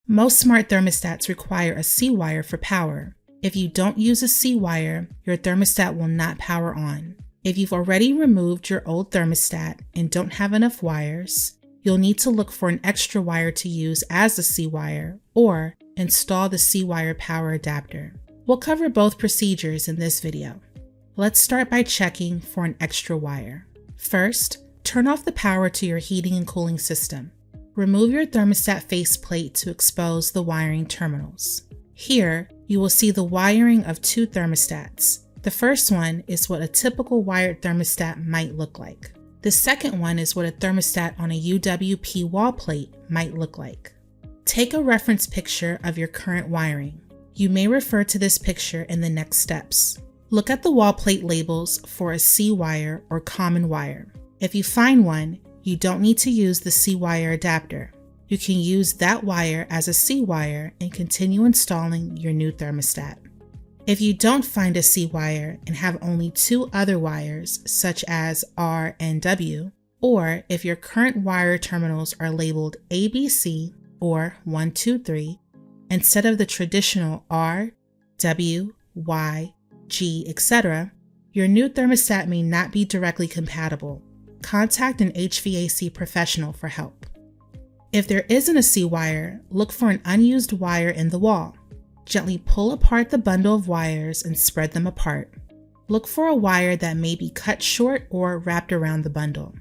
Most smart thermostats require a C-wire for power. If you don't use a C-wire, your thermostat will not power on. If you've already removed your old thermostat and don't have enough wires, you'll need to look for an extra wire to use as a C-wire or install the C-wire power adapter. We'll cover both procedures in this video. Let's start by checking for an extra wire. First, turn off the power to your heating and cooling system. Remove your thermostat faceplate to expose the wiring terminals. Here, you will see the wiring of two thermostats. The first one is what a typical wired thermostat might look like. The second one is what a thermostat on a UWP wall plate might look like. Take a reference picture of your current wiring. You may refer to this picture in the next steps. Look at the wall plate labels for a C-wire or common wire. If you find one, you don't need to use the C-wire adapter. You can use that wire as a C-wire and continue installing your new thermostat. If you don't find a C-wire and have only two other wires, such as R and W, or if your current wire terminals are labeled ABC or 1, 2, 3, instead of the traditional R, W, Y, G, etc., your new thermostat may not be directly compatible. Contact an HVAC professional for help. If there isn't a C-wire, look for an unused wire in the wall. Gently pull apart the bundle of wires and spread them apart. Look for a wire that may be cut short or wrapped around the bundle.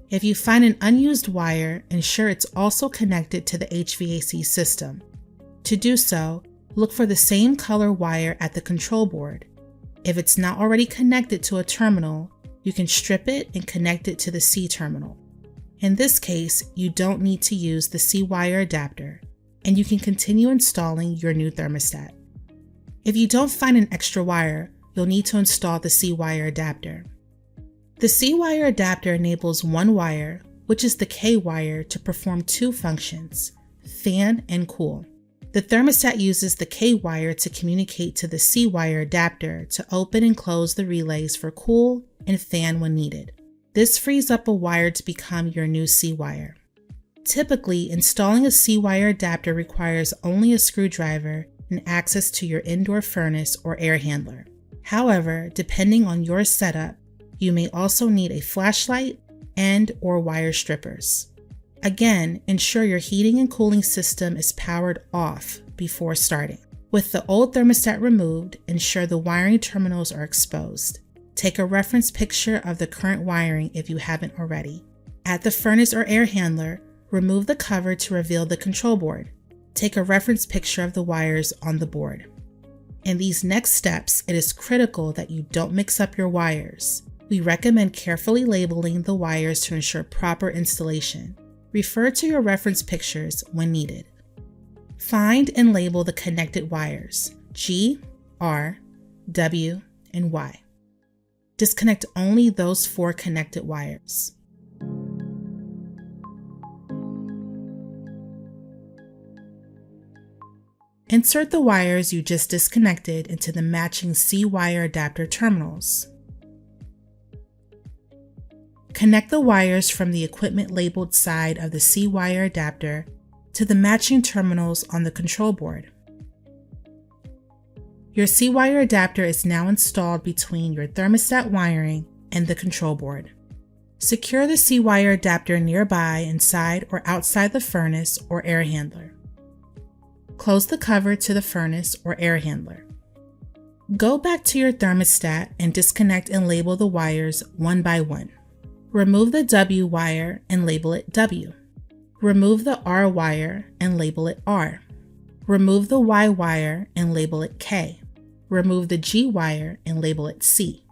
If you find an unused wire, ensure it's also connected to the HVAC system. To do so, look for the same color wire at the control board. If it's not already connected to a terminal, you can strip it and connect it to the C terminal. In this case, you don't need to use the C-wire adapter, and you can continue installing your new thermostat. If you don't find an extra wire, you'll need to install the C-wire adapter. The C-wire adapter enables one wire, which is the K-wire, to perform two functions: fan and cool. The thermostat uses the K-wire to communicate to the C-wire adapter to open and close the relays for cool and fan when needed. This frees up a wire to become your new C-wire. Typically, installing a C-wire adapter requires only a screwdriver and access to your indoor furnace or air handler. However, depending on your setup, you may also need a flashlight and/or wire strippers. Again, ensure your heating and cooling system is powered off before starting. With the old thermostat removed, ensure the wiring terminals are exposed. Take a reference picture of the current wiring if you haven't already. At the furnace or air handler, remove the cover to reveal the control board. Take a reference picture of the wires on the board. In these next steps, it is critical that you don't mix up your wires. We recommend carefully labeling the wires to ensure proper installation. Refer to your reference pictures when needed. Find and label the connected wires, G, R, W, and Y. Disconnect only those 4 connected wires. Insert the wires you just disconnected into the matching C-wire adapter terminals. Connect the wires from the equipment labeled side of the C-wire adapter to the matching terminals on the control board. Your C-wire adapter is now installed between your thermostat wiring and the control board. Secure the C-wire adapter nearby inside or outside the furnace or air handler. Close the cover to the furnace or air handler. Go back to your thermostat and disconnect and label the wires one by one. Remove the W wire and label it W. Remove the R wire and label it R. Remove the Y wire and label it K. Remove the G wire and label it C.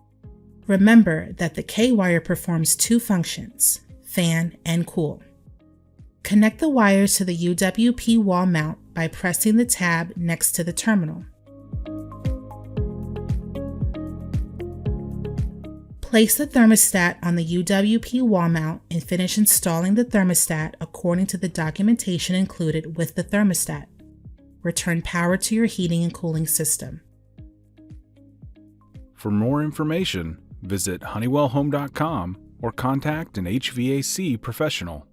Remember that the K wire performs 2 functions, fan and cool. Connect the wires to the UWP wall mount by pressing the tab next to the terminal. Place the thermostat on the UWP wall mount and finish installing the thermostat according to the documentation included with the thermostat. Return power to your heating and cooling system. For more information, visit honeywellhome.com or contact an HVAC professional.